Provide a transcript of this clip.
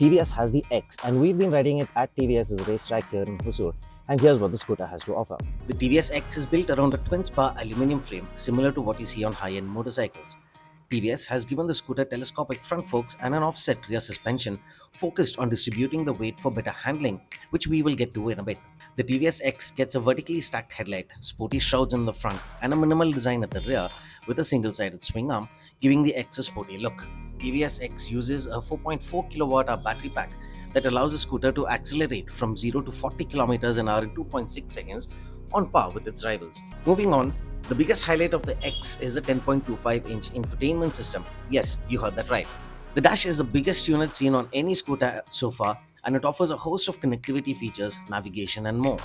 TVS has the X, and we've been riding it at TVS's racetrack here in Hosur. And here's what the scooter has to offer. The TVS X is built around a twin-spar aluminum frame similar to what you see on high-end motorcycles. TVS has given the scooter telescopic front forks and an offset rear suspension focused on distributing the weight for better handling, which we will get to in a bit. The TVS X gets a vertically stacked headlight, sporty shrouds in the front, and a minimal design at the rear with a single-sided swing arm, giving the X a sporty look. TVS X uses a 4.4 kWh battery pack that allows the scooter to accelerate from 0 to 40 km an hour in 2.6 seconds, on par with its rivals. Moving on, the biggest highlight of the X is the 10.25-inch infotainment system. Yes, you heard that right. The dash is the biggest unit seen on any scooter so far, and it offers a host of connectivity features, navigation, and more.